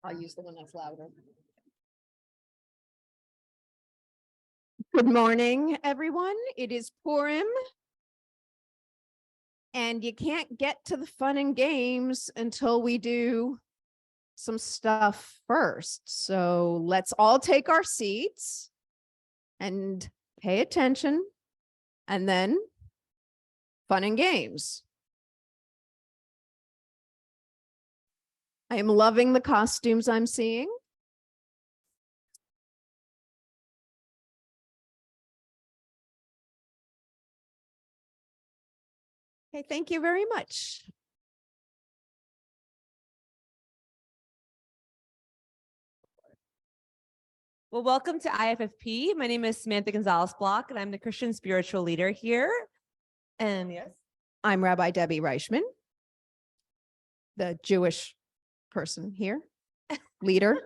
I'll use the one that's louder. Good morning, everyone. It is Purim. And you can't get to the fun and games until we do some stuff first. So let's all take our seats and pay attention, and then fun and games. I am loving the costumes I'm seeing. Okay, thank you very much. Well, welcome to IFFP. My name is Samantha Gonzalez-Block, and I'm the Christian spiritual leader here. And yes, I'm Rabbi Debbie Reichmann, the Jewish person here, leader,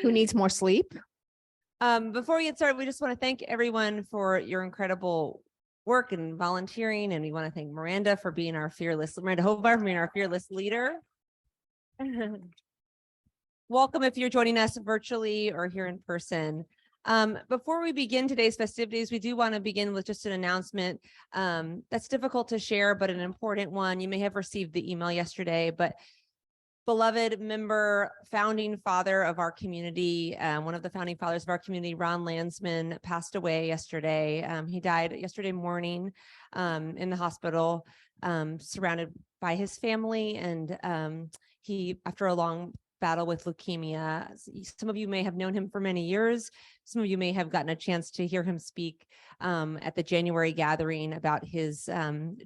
who needs more sleep. Before we get started, we just want to thank everyone for your incredible work and volunteering, and we want to thank Miranda Hovar for being our fearless leader. Welcome if you're joining us virtually or here in person. Before we begin today's festivities, we do want to begin with just an announcement that's difficult to share, but an important one. You may have received the email yesterday, but beloved member, founding father of our community, one of the founding fathers of our community, Ron Landsman, passed away yesterday. He died yesterday morning in the hospital, surrounded by his family, and he, after a long battle with leukemia. Some of you may have known him for many years. Some of you may have gotten a chance to hear him speak at the January gathering about his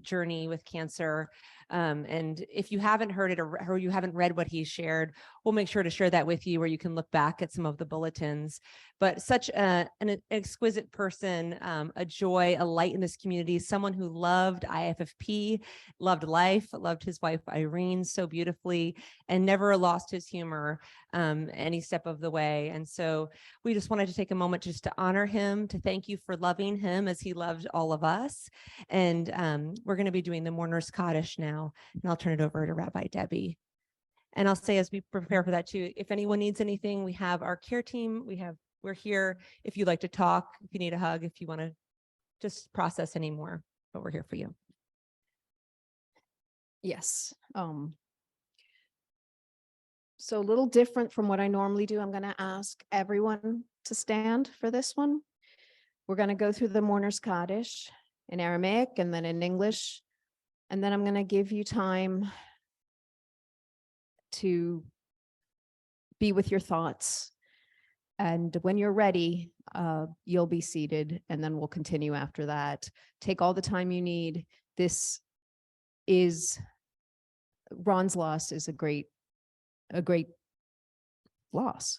journey with cancer. And if you haven't heard it or you haven't read what he shared, we'll make sure to share that with you, where you can look back at some of the bulletins. But such an exquisite person, a joy, a light in this community, someone who loved IFFP, loved life, loved his wife Irene so beautifully, and never lost his humor any step of the way. And so we just wanted to take a moment just to honor him, to thank you for loving him as he loved all of us. And we're going to be doing the Mourner's Kaddish now, and I'll turn it over to Rabbi Debbie. And I'll say, as we prepare for that too, if anyone needs anything, we have our care team. We're here if you'd like to talk, if you need a hug, if you want to just process anymore, but we're here for you. Yes. So a little different from what I normally do. I'm going to ask everyone to stand for this one. We're going to go through the Mourner's Kaddish in Aramaic and then in English. And then I'm going to give you time to be with your thoughts. And when you're ready, you'll be seated, and then we'll continue after that. Take all the time you need. This is, Ron's loss is a great loss.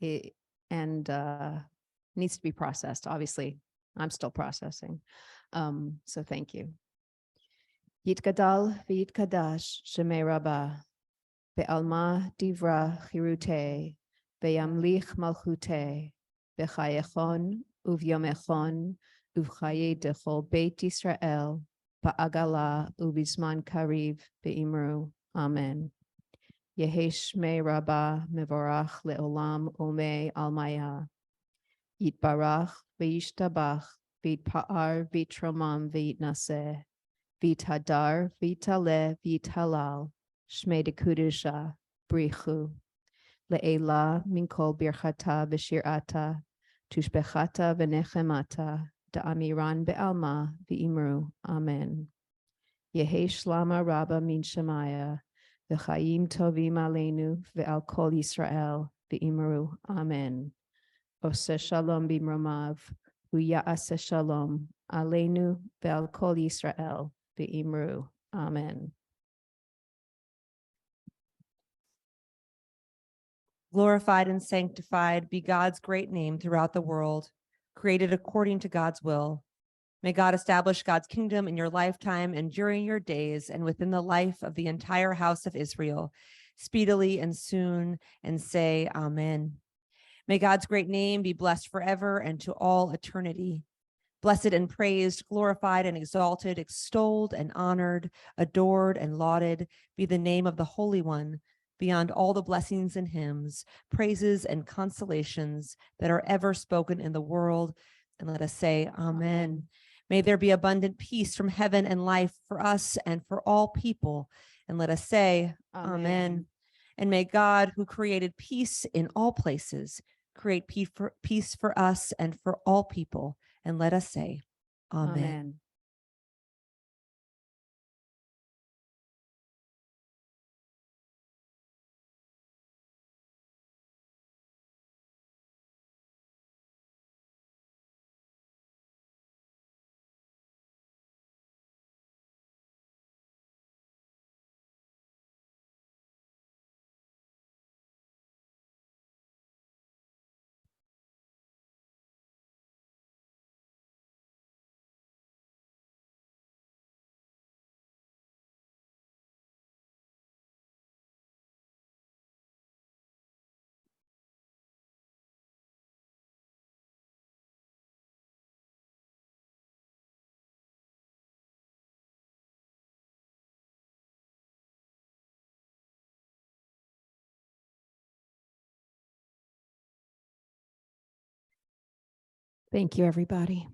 It needs to be processed. Obviously, I'm still processing. So thank you. Yitgadal v'yitkadash shemei Rabba be'alma divra chirute be'yamlich malchute b'chayechon uvyomechon uvchaye dechol beit Yisrael ba'agala ubizman kariv be'imru. Amen. Yehi shmei Rabba mevorach le'olam omei almaya. Yitbarach v'yishtabach v'yitpa'ar v'yitromam v'yitnaseh. V'yithadar v'yitale v'yithalal shmei dekudusha brichu le'ela minkol birchata v'shirata tushbechata v'nechemata da'amiran be'alma v'imru. Amen. Yehi shlama rabba min shemaya v'chayim tovim aleinu ve'al kol Yisrael v'imru. Amen. Oseh shalom b'mromav u'ya'aseh shalom aleinu ve'al kol Yisrael v'imru. Amen. Glorified and sanctified be God's great name throughout the world, created according to God's will. May God establish God's kingdom in your lifetime and during your days and within the life of the entire house of Israel, speedily and soon, and say Amen. May God's great name be blessed forever and to all eternity. Blessed and praised, glorified and exalted, extolled and honored, adored and lauded be the name of the Holy One, beyond all the blessings and hymns, praises and consolations that are ever spoken in the world. And let us say, Amen. May there be abundant peace from heaven and life for us and for all people. And let us say, Amen. And may God, who created peace in all places, create peace for us and for all people. And let us say, Amen. Amen. Thank you, everybody.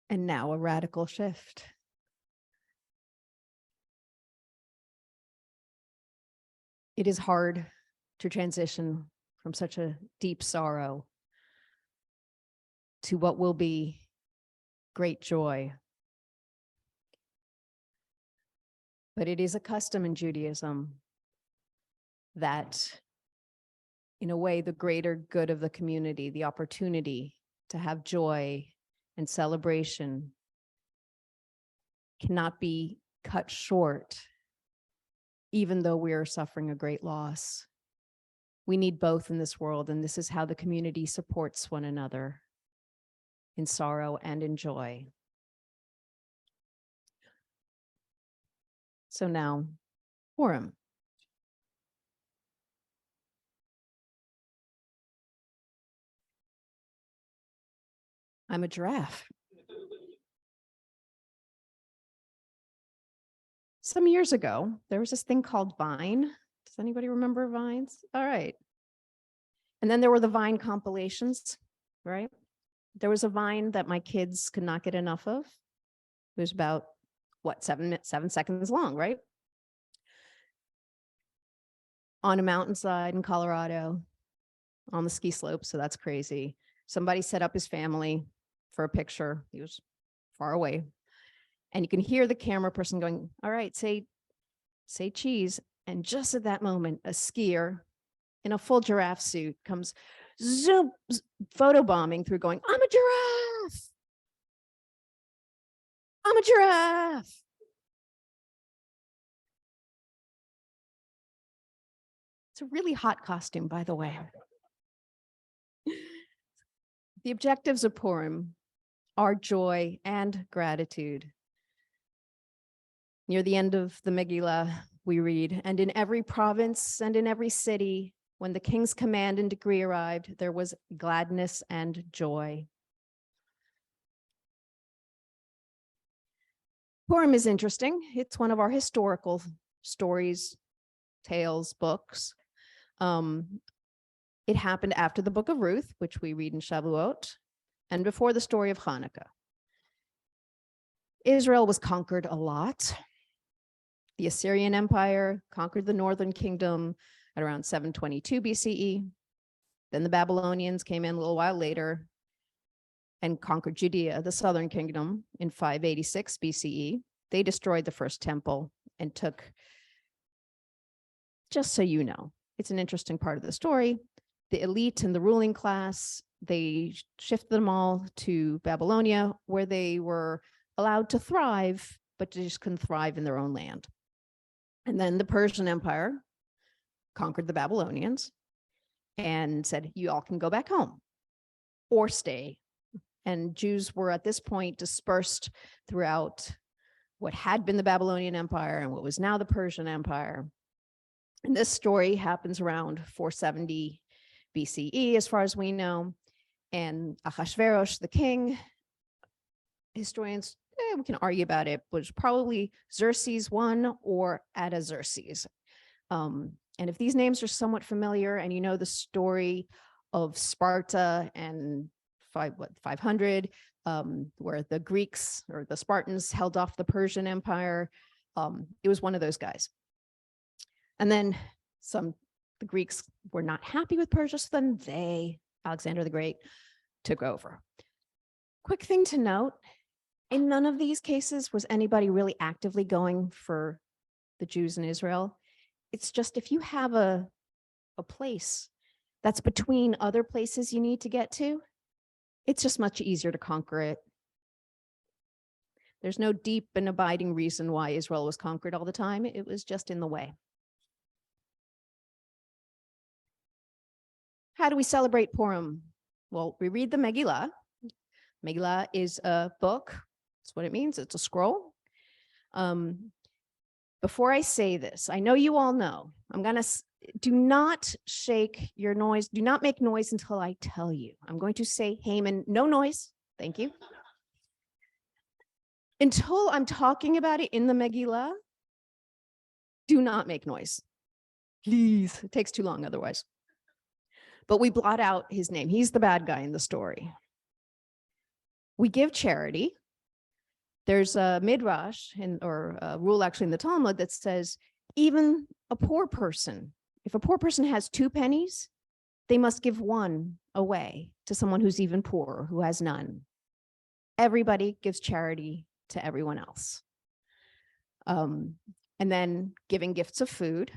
And now a radical shift. It is hard to transition from such a deep sorrow to what will be great joy. But it is a custom in Judaism that, in a way, the greater good of the community, the opportunity to have joy and celebration cannot be cut short, even though we are suffering a great loss. We need both in this world, and this is how the community supports one another in sorrow and in joy. So now, Purim. I'm a giraffe. Some years ago, there was this thing called Vine. Does anybody remember Vines? All right. And then there were the Vine compilations, right? There was a Vine that my kids could not get enough of. It was about, what, 7 seconds long, right? On a mountainside in Colorado, on the ski slope, so that's crazy. Somebody set up his family for a picture. He was far away. And you can hear the camera person going, all right, say cheese. And just at that moment, a skier in a full giraffe suit comes zoom, photobombing through going, I'm a giraffe. I'm a giraffe. It's a really hot costume, by the way. The objectives of Purim are joy and gratitude. Near the end of the Megillah, we read, and in every province and in every city, when the king's command and decree arrived, there was gladness and joy. Purim is interesting. It's one of our historical stories, tales, books. It happened after the book of Ruth, which we read in Shavuot, and before the story of Hanukkah. Israel was conquered a lot. The Assyrian Empire conquered the northern kingdom at around 722 BCE. Then the Babylonians came in a little while later and conquered Judea, the southern kingdom, in 586 BCE. They destroyed the first temple and took, just so you know, it's an interesting part of the story, the elite and the ruling class, they shifted them all to Babylonia, where they were allowed to thrive, but they just couldn't thrive in their own land. And then the Persian Empire conquered the Babylonians and said, you all can go back home or stay. And Jews were at this point dispersed throughout what had been the Babylonian Empire and what was now the Persian Empire. And this story happens around 470 BCE, as far as we know. And Ahasuerus, the king, historians, we can argue about it, was probably Xerxes I or Artaxerxes. And if these names are somewhat familiar and you know the story of Sparta and 500, where the Greeks or the Spartans held off the Persian Empire, it was one of those guys. And then the Greeks were not happy with Persia, so then Alexander the Great, took over. Quick thing to note, in none of these cases was anybody really actively going for the Jews in Israel. It's just if you have a place that's between other places you need to get to, it's just much easier to conquer it. There's no deep and abiding reason why Israel was conquered all the time. It was just in the way. How do we celebrate Purim? Well, we read the Megillah. Megillah is a book. That's what it means. It's a scroll. Before I say this, I know you all know, do not shake your noise. Do not make noise until I tell you. I'm going to say Haman, no noise. Thank you. Until I'm talking about it in the Megillah, do not make noise. Please, it takes too long otherwise. But we blot out his name. He's the bad guy in the story. We give charity. There's a midrash or a rule actually in the Talmud that says even a poor person, if a poor person has 2 pennies, they must give 1 away to someone who's even poorer, who has none. Everybody gives charity to everyone else. And then giving gifts of food,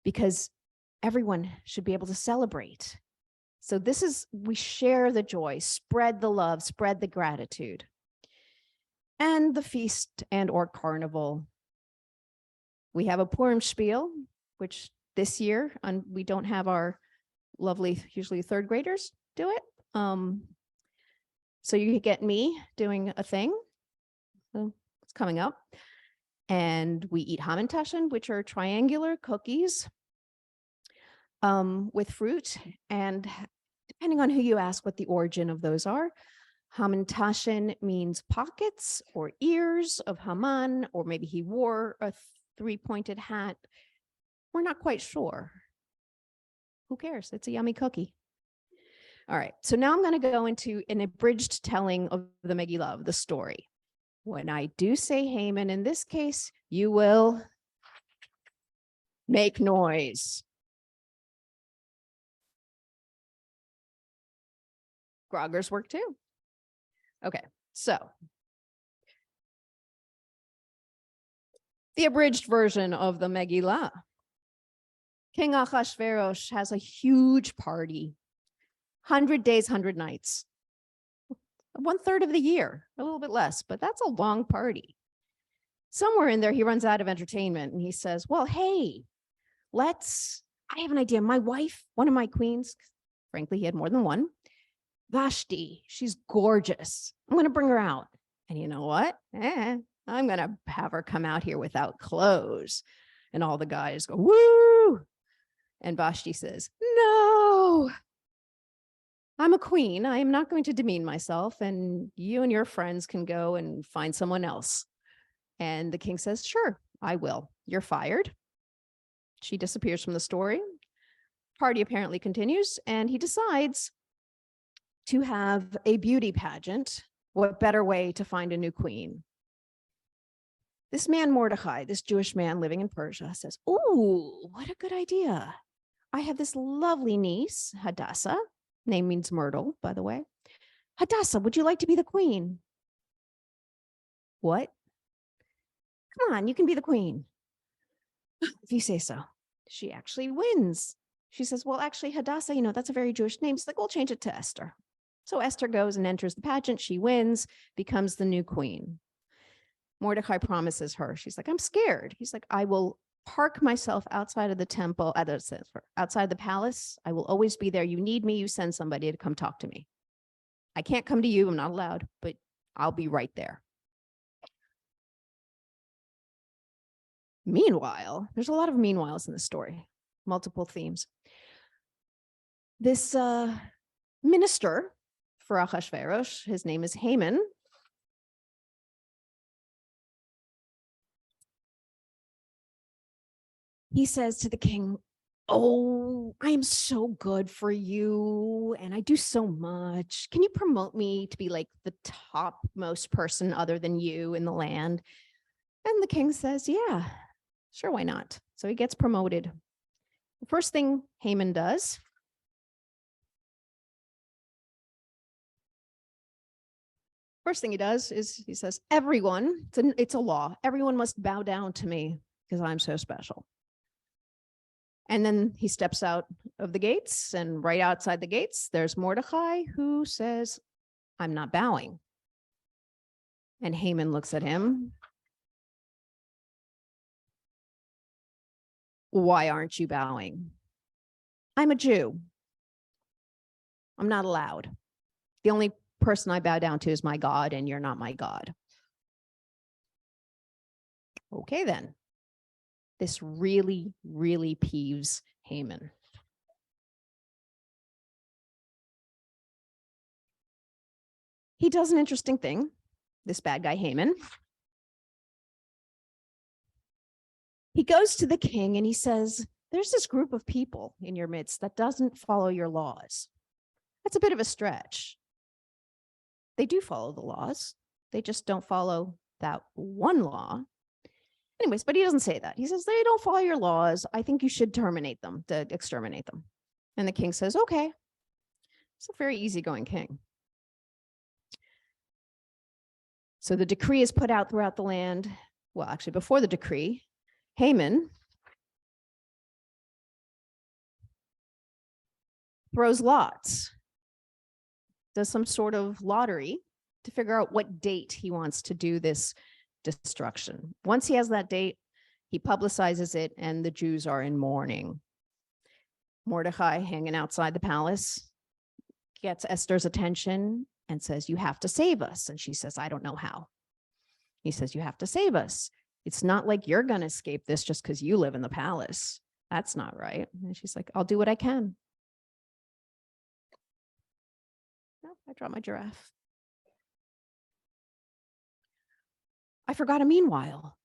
because everyone should be able to celebrate. So we share the joy, spread the love, spread the gratitude. And the feast and or carnival. We have a Purim spiel, which this year, we don't have our lovely, usually 3rd graders do it. So you get me doing a thing. So it's coming up. And we eat Hamantaschen, which are triangular cookies with fruit. And depending on who you ask what the origin of those are, Hamantaschen means pockets or ears of Haman, or maybe he wore a 3-pointed hat. We're not quite sure. Who cares? It's a yummy cookie. All right, so now I'm going to go into an abridged telling of the Megillah, of the story. When I do say Haman, in this case, you will make noise. Groggers work too. Okay, so the abridged version of the Megillah. King Ahasuerus has a huge party, 100 days, 100 nights, 1/3 of the year, a little bit less, but that's a long party. Somewhere in there, he runs out of entertainment and he says, well, hey, I have an idea. My wife, one of my queens, frankly, he had more than one, Vashti, she's gorgeous. I'm going to bring her out. And you know what? I'm going to have her come out here without clothes. And all the guys go, woo! And Vashti says, no, I'm a queen. I am not going to demean myself. And you and your friends can go and find someone else. And the king says, sure, I will. You're fired. She disappears from the story. Party apparently continues. And he decides to have a beauty pageant. What better way to find a new queen? This man, Mordecai, this Jewish man living in Persia, says, ooh, what a good idea. I have this lovely niece, Hadassah. Name means myrtle, by the way. Hadassah, would you like to be the queen? What? Come on, you can be the queen. If you say so. She actually wins. She says, well, actually, Hadassah, that's a very Jewish name. She's like, we'll change it to Esther. So Esther goes and enters the pageant. She wins, becomes the new queen. Mordecai promises her. She's like, I'm scared. He's like, I will park myself outside of the temple, outside the palace. I will always be there. You need me, you send somebody to come talk to me. I can't come to you. I'm not allowed, but I'll be right there. Meanwhile, there's a lot of meanwhiles in the story, multiple themes. This minister for Achashverosh, his name is Haman. He says to the king, "Oh, I am so good for you, and I do so much. Can you promote me to be like the topmost person other than you in the land?" And the king says, "Yeah, sure, why not?" So he gets promoted. The first thing Haman does is he says, "Everyone, it's a law. Everyone must bow down to me because I'm so special." And then he steps out of the gates, and right outside the gates, there's Mordecai, who says, "I'm not bowing." And Haman looks at him. "Why aren't you bowing?" "I'm a Jew. I'm not allowed. The only person I bow down to is my God, and you're not my God." Okay, then. This really, really peeves Haman. He does an interesting thing, this bad guy Haman. He goes to the king and he says, "There's this group of people in your midst that doesn't follow your laws." That's a bit of a stretch. They do follow the laws. They just don't follow that one law. Anyways, but he doesn't say that. He says, "They don't follow your laws. I think you should terminate them, to exterminate them." And the king says, "Okay." It's a very easygoing king. So the decree is put out throughout the land. Well, actually, before the decree, Haman throws lots, does some sort of lottery to figure out what date he wants to do this destruction. Once he has that date, he publicizes it, and the Jews are in mourning. Mordecai, hanging outside the palace, gets Esther's attention and says, "You have to save us." And she says, "I don't know how." He says, "You have to save us. It's not like you're going to escape this just because you live in the palace. That's not right." And she's like, "I'll do what I can." Oh, I dropped my giraffe. I forgot a meanwhile.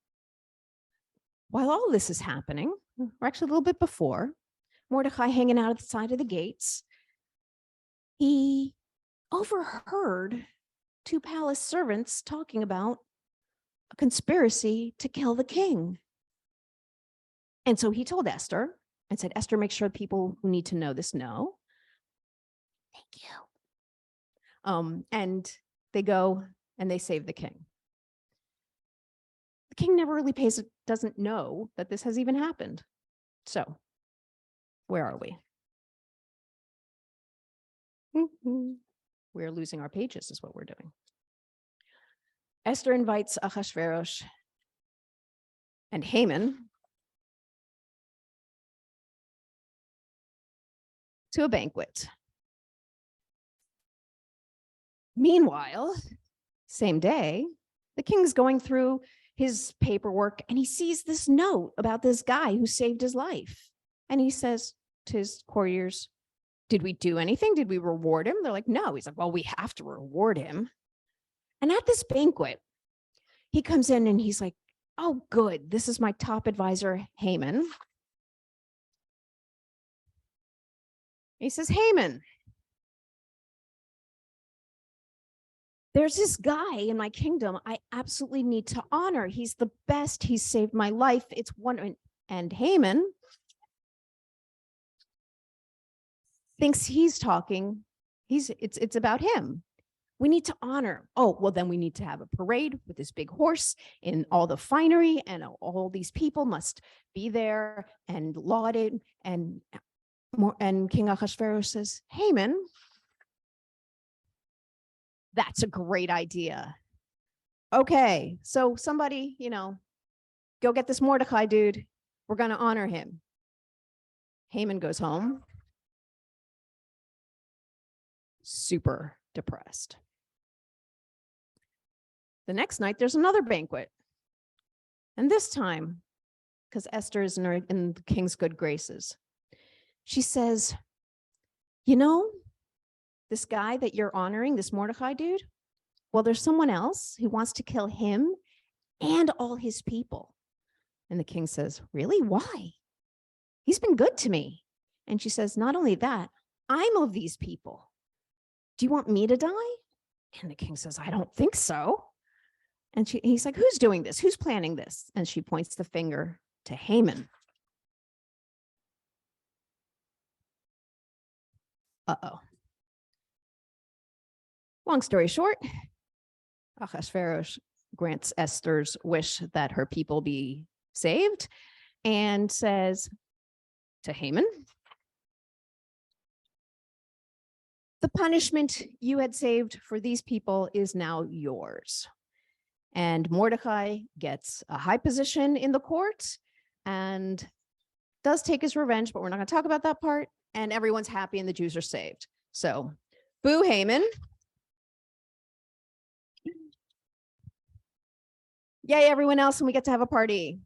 While all this is happening, or actually a little bit before, Mordecai hanging out at the side of the gates, he overheard two palace servants talking about a conspiracy to kill the king. And so he told Esther and said, "Esther, make sure people who need to know this know." "Thank you." And they go and they save the king. The king never really doesn't know that this has even happened. So where are we? We're losing our pages is what we're doing. Esther invites Achashverosh and Haman to a banquet. Meanwhile, same day, the king's going through his paperwork and he sees this note about this guy who saved his life. And he says to his courtiers, "Did we do anything? Did we reward him?" They're like, "No." He's like, "Well, we have to reward him." And at this banquet, he comes in and he's like, "Oh, good. This is my top advisor, Haman." He says, "Haman, there's this guy in my kingdom I absolutely need to honor. He's the best. He's saved my life. It's one." And Haman thinks he's talking. It's about him. "We need to honor." "Oh, well, then we need to have a parade with this big horse in all the finery, and all these people must be there and laud it." And King Ahasuerus says, "Haman, that's a great idea. Okay, so somebody, go get this Mordecai dude. We're going to honor him." Haman goes home, super depressed. The next night, there's another banquet. And this time, because Esther is in the king's good graces. She says, you know, this guy that you're honoring, this Mordecai dude, well, there's someone else who wants to kill him and all his people. And the king says, really? Why? He's been good to me. And she says, not only that, I'm of these people. Do you want me to die? And the king says, I don't think so. And he's like, who's doing this? Who's planning this? And she points the finger to Haman. Uh-oh. Long story short, Ahasuerus grants Esther's wish that her people be saved and says to Haman, the punishment you had saved for these people is now yours. And Mordecai gets a high position in the court and does take his revenge, but we're not going to talk about that part. And everyone's happy and the Jews are saved. So, boo Haman. Yay, everyone else, and we get to have a party.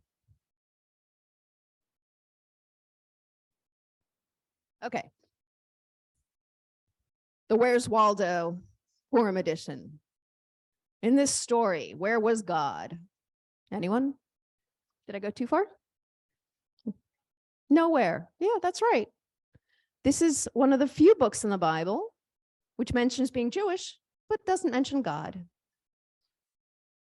Okay. The Where's Waldo Purim edition. In this story, where was God? Anyone? Did I go too far? Nowhere. Yeah, that's right. This is one of the few books in the Bible which mentions being Jewish, but doesn't mention God.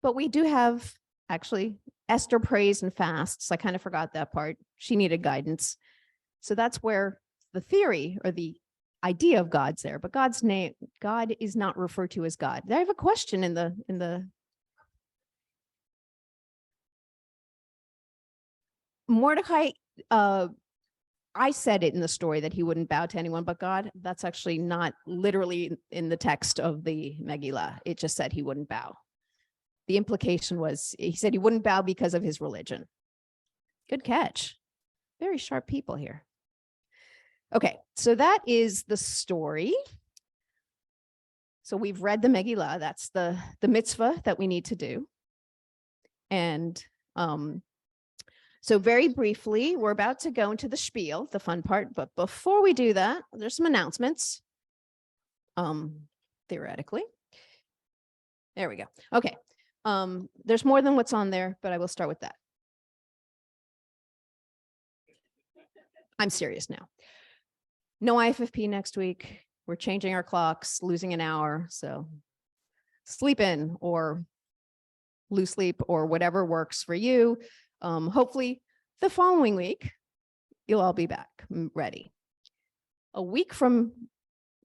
But we do have, actually, Esther prays and fasts. I kind of forgot that part. She needed guidance. So that's where the theory or the idea of God's there, but God's name, God is not referred to as God. I have a question in the Mordecai, I said it in the story that he wouldn't bow to anyone but God. That's actually not literally in the text of the Megillah. It just said he wouldn't bow. The implication was, he said he wouldn't bow because of his religion. Good catch. Very sharp people here. Okay, so that is the story. So we've read the Megillah. That's the mitzvah that we need to do. And so very briefly, we're about to go into the spiel, the fun part. But before we do that, there's some announcements, theoretically. There we go. Okay, there's more than what's on there, but I will start with that. I'm serious now. No IFFP next week. We're changing our clocks, losing an hour. So sleep in or lose sleep or whatever works for you. Hopefully the following week, you'll all be back ready. A week from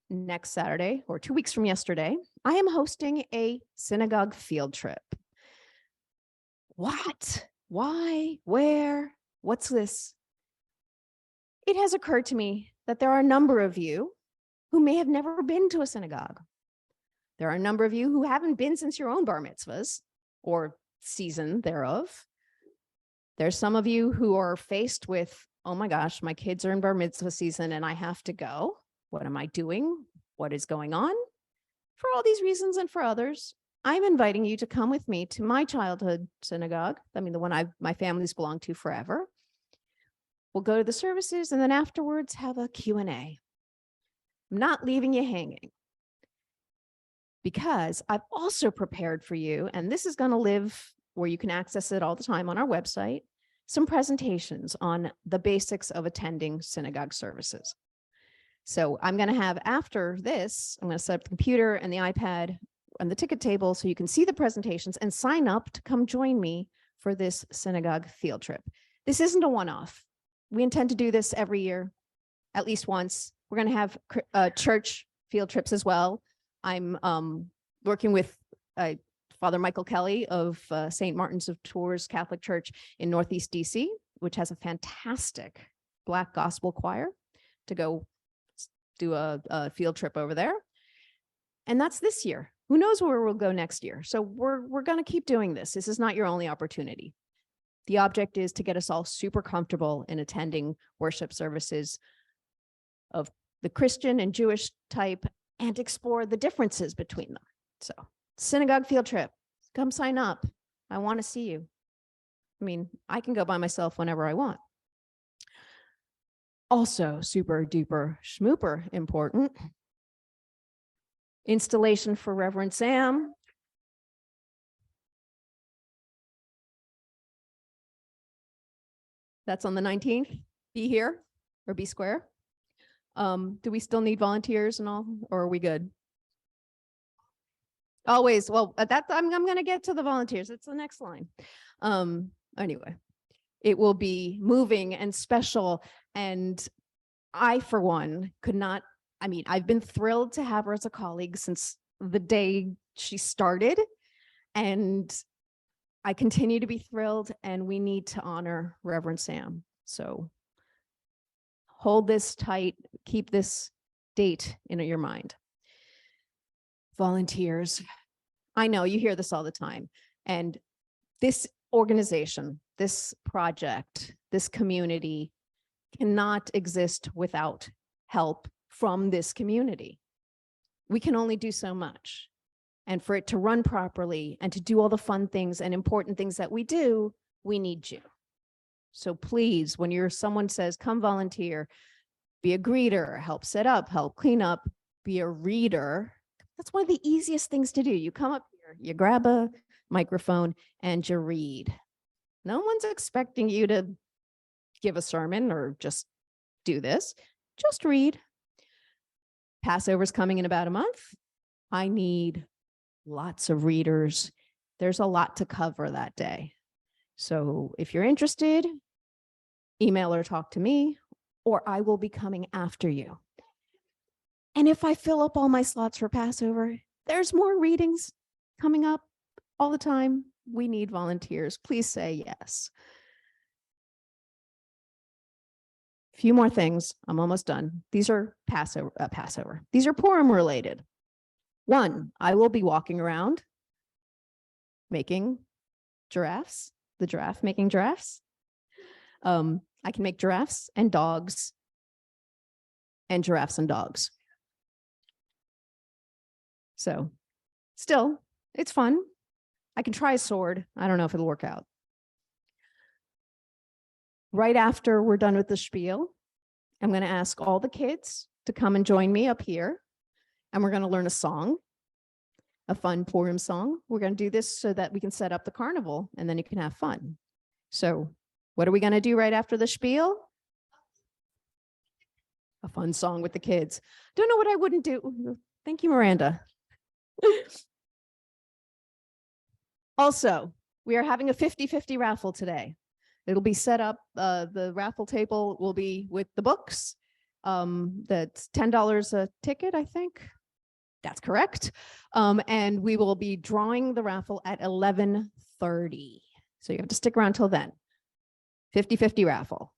next Saturday, or 2 weeks from yesterday, I am hosting a synagogue field trip. What? Why? Where? What's this? It has occurred to me that there are a number of you who may have never been to a synagogue. There are a number of you who haven't been since your own bar mitzvahs or season thereof. There's some of you who are faced with, oh my gosh, my kids are in bar mitzvah season and I have to go. What am I doing? What is going on? For all these reasons and for others, I'm inviting you to come with me to my childhood synagogue. I mean, the one my family's belonged to forever. We'll go to the services and then afterwards have a Q&A. I'm not leaving you hanging because I've also prepared for you, and this is going to live where you can access it all the time on our website, some presentations on the basics of attending synagogue services. So I'm going to have, after this, I'm going to set up the computer and the iPad and the ticket table so you can see the presentations and sign up to come join me for this synagogue field trip. This isn't a one-off. We intend to do this every year, at least once. We're going to have church field trips as well. I'm working with Father Michael Kelly of St. Martin's of Tours Catholic Church in Northeast DC, which has a fantastic Black gospel choir, to go do a field trip over there. And that's this year. Who knows where we'll go next year? So we're going to keep doing this. This is not your only opportunity. The object is to get us all super comfortable in attending worship services of the Christian and Jewish type and explore the differences between them. So synagogue field trip, come sign up. I want to see you. I mean, I can go by myself whenever I want. Also, super duper schmooper important. Installation for Reverend Sam. That's on the 19th. Be here or be square. Do we still need volunteers and all, or are we good? Always. Well, at that I'm going to get to the volunteers. It's the next line. Anyway, it will be moving and special. And I, for one, could not, I mean, I've been thrilled to have her as a colleague since the day she started. And I continue to be thrilled, and we need to honor Reverend Sam. So hold this tight, keep this date in your mind. Volunteers. I know you hear this all the time. And this organization, this project, this community cannot exist without help from this community. We can only do so much. And for it to run properly and to do all the fun things and important things that we do, we need you. So please, when someone says, come volunteer, be a greeter, help set up, help clean up, be a reader. That's one of the easiest things to do. You come up here, you grab a microphone and you read. No one's expecting you to give a sermon or just do this. Just read. Passover's coming in about a month. I need lots of readers. There's a lot to cover that day. So if you're interested, email or talk to me, or I will be coming after you. And if I fill up all my slots for Passover, there's more readings coming up all the time. We need volunteers. Please say yes. A few more things. I'm almost done. These are Passover. These are Purim related. One, I will be walking around making giraffes, the giraffe making giraffes. I can make giraffes and dogs and giraffes and dogs. So still, it's fun. I can try a sword. I don't know if it'll work out. Right after we're done with the spiel, I'm going to ask all the kids to come and join me up here. And we're going to learn a song, a fun Purim song. We're going to do this so that we can set up the carnival and then you can have fun. So what are we going to do right after the spiel? A fun song with the kids. Don't know what I wouldn't do. Thank you, Miranda. Also, we are having a 50-50 raffle today. It'll be set up. The raffle table will be with the books. That's $10 a ticket, I think. That's correct. And we will be drawing the raffle at 11:30. So you have to stick around till then. 50-50 raffle.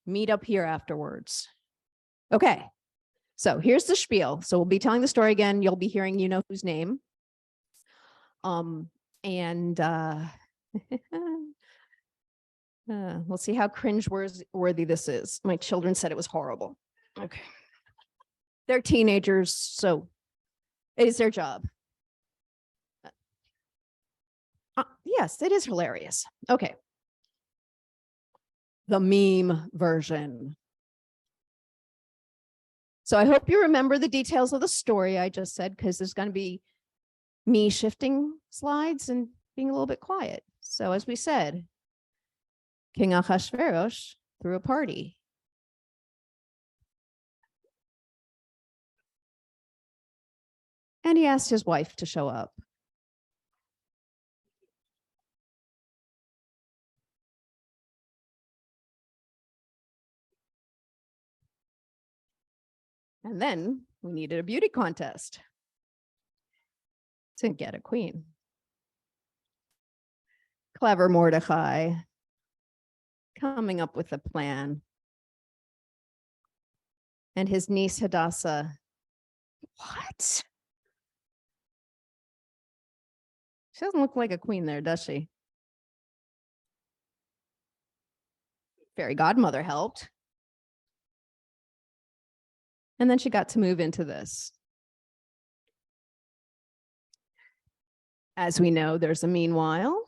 Meet up here afterwards. Okay. So here's the spiel. So we'll be telling the story again. You'll be hearing you know whose name. We'll see how cringe-worthy this is. My children said it was horrible. Okay. They're teenagers, so it is their job. Yes, it is hilarious. Okay. The meme version. So I hope you remember the details of the story I just said, because there's going to be me shifting slides and being a little bit quiet. So as we said, King Ahasuerus threw a party. And he asked his wife to show up. And then we needed a beauty contest to get a queen. Clever Mordecai coming up with a plan. And his niece Hadassah, what? She doesn't look like a queen there, does she? Fairy godmother helped. And then she got to move into this. As we know, there's a meanwhile.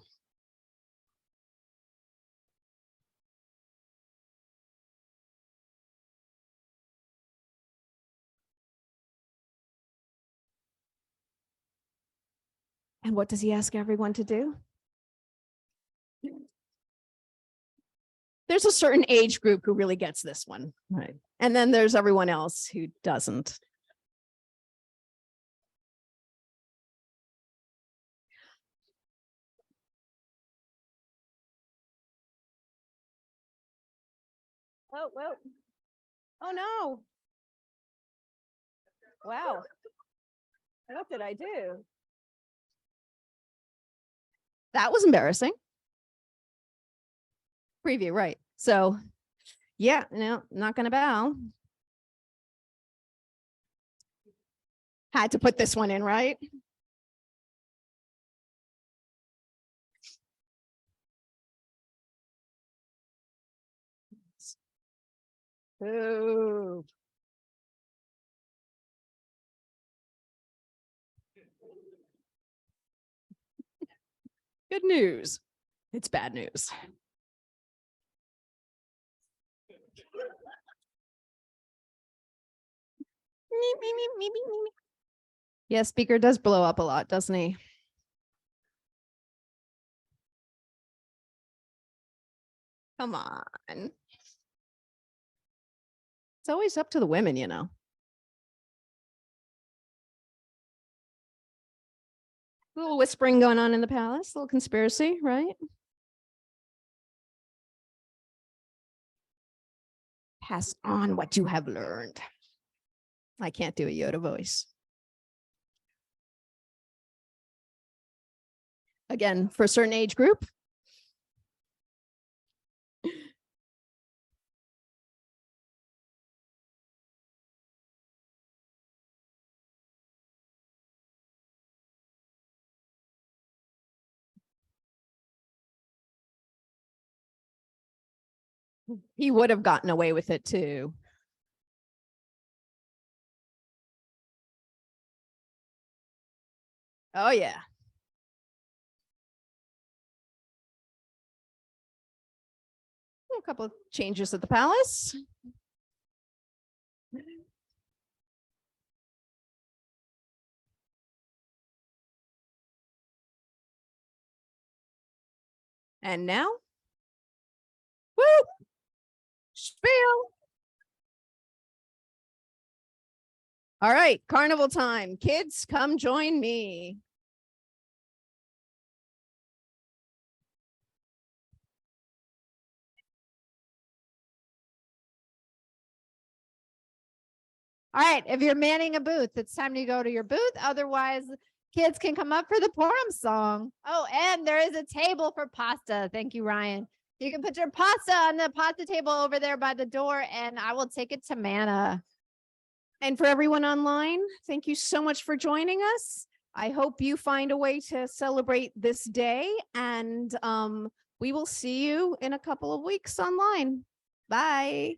And what does he ask everyone to do? There's a certain age group who really gets this one. Right. And then there's everyone else who doesn't. Oh, whoa. Oh, no. Wow. What did I do? That was embarrassing. Preview, right. So, yeah, no, not going to bow. Had to put this one in, right? Ooh. Good news. It's bad news. Yeah, speaker does blow up a lot, doesn't he? Come on. It's always up to the women, you know. A little whispering going on in the palace, a little conspiracy, right? Pass on what you have learned. I can't do a Yoda voice. Again, for a certain age group. He would have gotten away with it too. Oh, yeah. A couple of changes at the palace. And now, woo, spiel. All right, carnival time. Kids, come join me. All right, if you're manning a booth, it's time to go to your booth. Otherwise, kids can come up for the Purim song. Oh, and there is a table for pasta. Thank you, Ryan. You can put your pasta on the pasta table over there by the door, and I will take it to Manna. And for everyone online, thank you so much for joining us. I hope you find a way to celebrate this day, and we will see you in a couple of weeks online. Bye.